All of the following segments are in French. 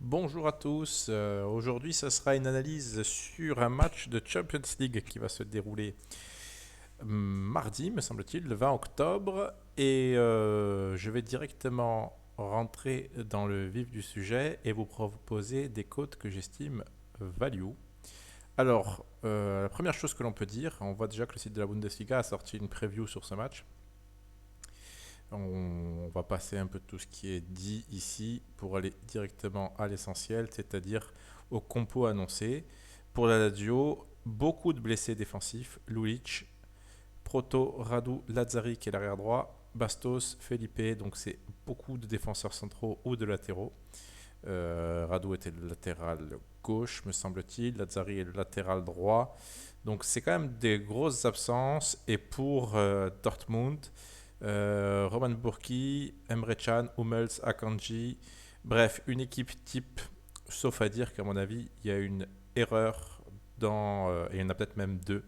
Bonjour à tous. Aujourd'hui, ce sera une analyse sur un match de Champions League qui va se dérouler mardi, me semble-t-il, le 20 octobre. Et je vais directement rentrer dans le vif du sujet et vous proposer des cotes que j'estime value. Alors, la première chose que l'on peut dire, on voit déjà que le site de la Bundesliga a sorti une preview sur ce match. On va passer un peu tout ce qui est dit ici pour aller directement à l'essentiel, c'est-à-dire au compo annoncé. Pour la Lazio, beaucoup de blessés défensifs. Lulic, Proto, Radu, Lazzari qui est l'arrière droit, Bastos, Felipe, donc c'est beaucoup de défenseurs centraux ou de latéraux. Radu était le latéral gauche, me semble-t-il. Lazzari est le latéral droit. Donc c'est quand même des grosses absences. Et pour Dortmund, Roman Burki, Emre Can, Hummels, Akanji. Bref, une équipe type, sauf à dire qu'à mon avis, il y a une erreur et il y en a peut-être même deux,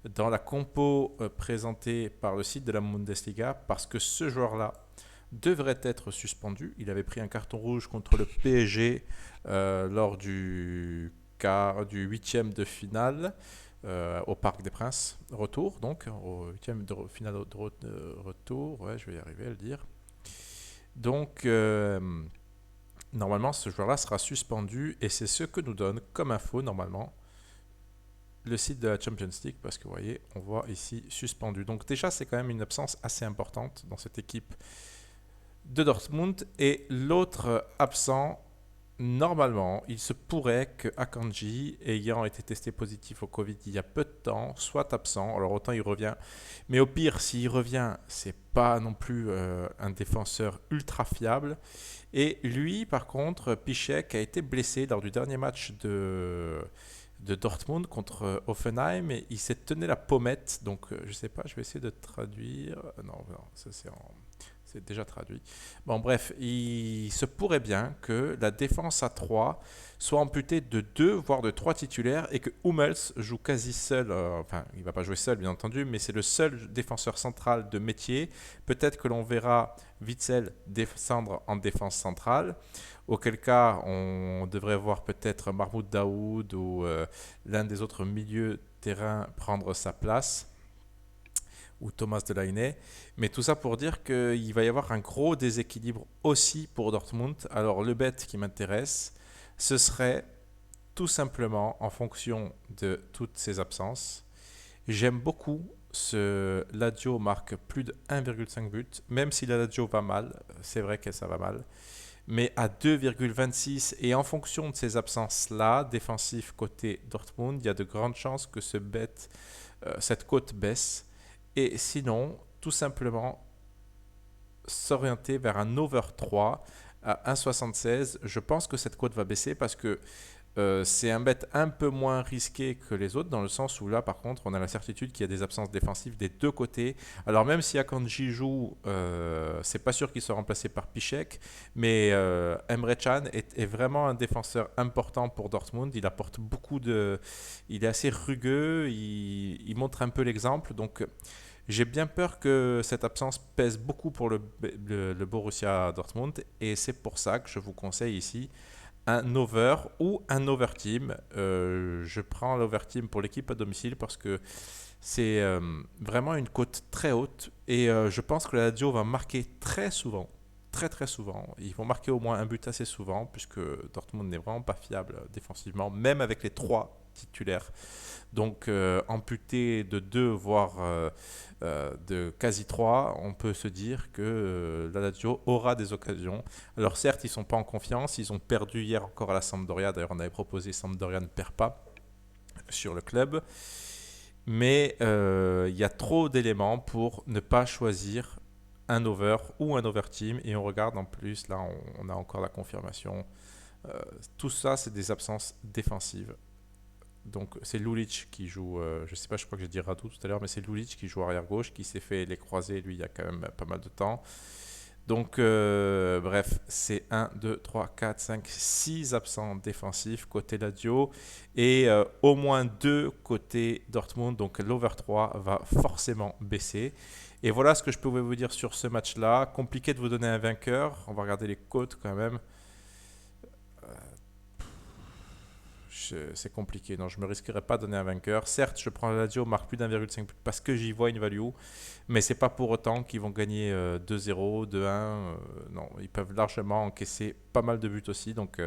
dans la compo présentée par le site de la Bundesliga, parce que ce joueur-là devrait être suspendu. Il avait pris un carton rouge contre le PSG lors du huitième de finale au Parc des Princes. Retour, donc, au huitième de finale de retour. Ouais, je vais y arriver à le dire. Donc, normalement, ce joueur-là sera suspendu et c'est ce que nous donne comme info, normalement, le site de la Champions League, parce que vous voyez, on voit ici suspendu. Donc déjà, c'est quand même une absence assez importante dans cette équipe de Dortmund. Et l'autre absent, normalement, il se pourrait que Akanji, ayant été testé positif au Covid il y a peu de temps, soit absent. Alors autant il revient, mais au pire, s'il revient, c'est pas non plus un défenseur ultra fiable. Et lui, par contre, Piszczek a été blessé lors du dernier match de Dortmund contre Hoffenheim et il s'est tenu la pommette. Donc, je sais pas, je vais essayer de traduire. Non, non, ça c'est déjà traduit. Bon, bref, il se pourrait bien que la défense à 3 soit amputée de 2 voire de 3 titulaires et que Hummels joue quasi seul. Enfin, il ne va pas jouer seul, bien entendu, mais c'est le seul défenseur central de métier. Peut-être que l'on verra Witzel descendre en défense centrale, auquel cas on devrait voir peut-être Mahmoud Daoud ou l'un des autres milieux de terrain prendre sa place ou Thomas Delaney. Mais tout ça pour dire qu'il va y avoir un gros déséquilibre aussi pour Dortmund. Alors le bet qui m'intéresse, ce serait tout simplement en fonction de toutes ces absences. J'aime beaucoup ce Lazio marque plus de 1,5 buts, même si la Lazio va mal, c'est vrai que ça va mal. Mais à 2,26 et en fonction de ces absences-là, défensif côté Dortmund, il y a de grandes chances que cette cote baisse. Et sinon, tout simplement, s'orienter vers un over 3 à 1,76. Je pense que cette cote va baisser parce que c'est un bet un peu moins risqué que les autres, dans le sens où là, par contre, on a la certitude qu'il y a des absences défensives des deux côtés. Alors même si Akanji joue, c'est pas sûr qu'il soit remplacé par Piszczek, mais Emre Can est vraiment un défenseur important pour Dortmund. Il apporte il est assez rugueux, il montre un peu l'exemple, donc j'ai bien peur que cette absence pèse beaucoup pour le Borussia Dortmund et c'est pour ça que je vous conseille ici un over ou un overteam. Je prends l'overteam pour l'équipe à domicile parce que c'est vraiment une cote très haute et je pense que la Lazio va marquer très souvent. Très très souvent. Ils vont marquer au moins un but assez souvent puisque Dortmund n'est vraiment pas fiable défensivement, même avec les trois titulaires. Donc amputé de 2 voire de quasi 3, on peut se dire que la Lazio aura des occasions. Alors certes, ils ne sont pas en confiance, ils ont perdu hier encore à la Sampdoria, d'ailleurs on avait proposé Sampdoria ne perd pas sur le club, mais il y a trop d'éléments pour ne pas choisir un over ou un over team et on regarde en plus, là on a encore la confirmation. Tout ça, c'est des absences défensives. Donc c'est Lulic qui joue, je sais pas, je crois que j'ai dit Radu tout à l'heure, mais c'est Lulic qui joue arrière gauche, qui s'est fait les croisés, lui, il y a quand même pas mal de temps. Donc bref, c'est 1, 2, 3, 4, 5, 6 absents défensifs côté Lazio et au moins 2 côté Dortmund, donc l'over 3 va forcément baisser. Et voilà ce que je pouvais vous dire sur ce match-là. Compliqué de vous donner un vainqueur, on va regarder les cotes quand même. c'est compliqué. Non, je ne me risquerai pas de donner un vainqueur. Certes, je prends la Lazio, marque plus d'1,5 parce que j'y vois une value, mais c'est pas pour autant qu'ils vont gagner 2-0, 2-1. Non, ils peuvent largement encaisser pas mal de buts aussi. Donc,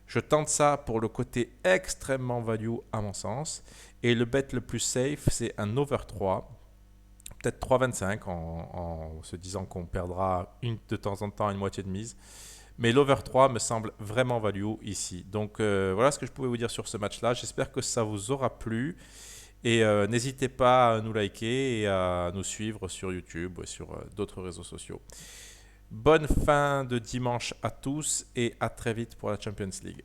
je tente ça pour le côté extrêmement value à mon sens. Et le bet le plus safe, c'est un over 3. Peut-être 3,25 en se disant qu'on perdra de temps en temps une moitié de mise. Mais l'over 3 me semble vraiment value ici. Donc voilà ce que je pouvais vous dire sur ce match-là. J'espère que ça vous aura plu. Et n'hésitez pas à nous liker et à nous suivre sur YouTube ou sur d'autres réseaux sociaux. Bonne fin de dimanche à tous et à très vite pour la Champions League.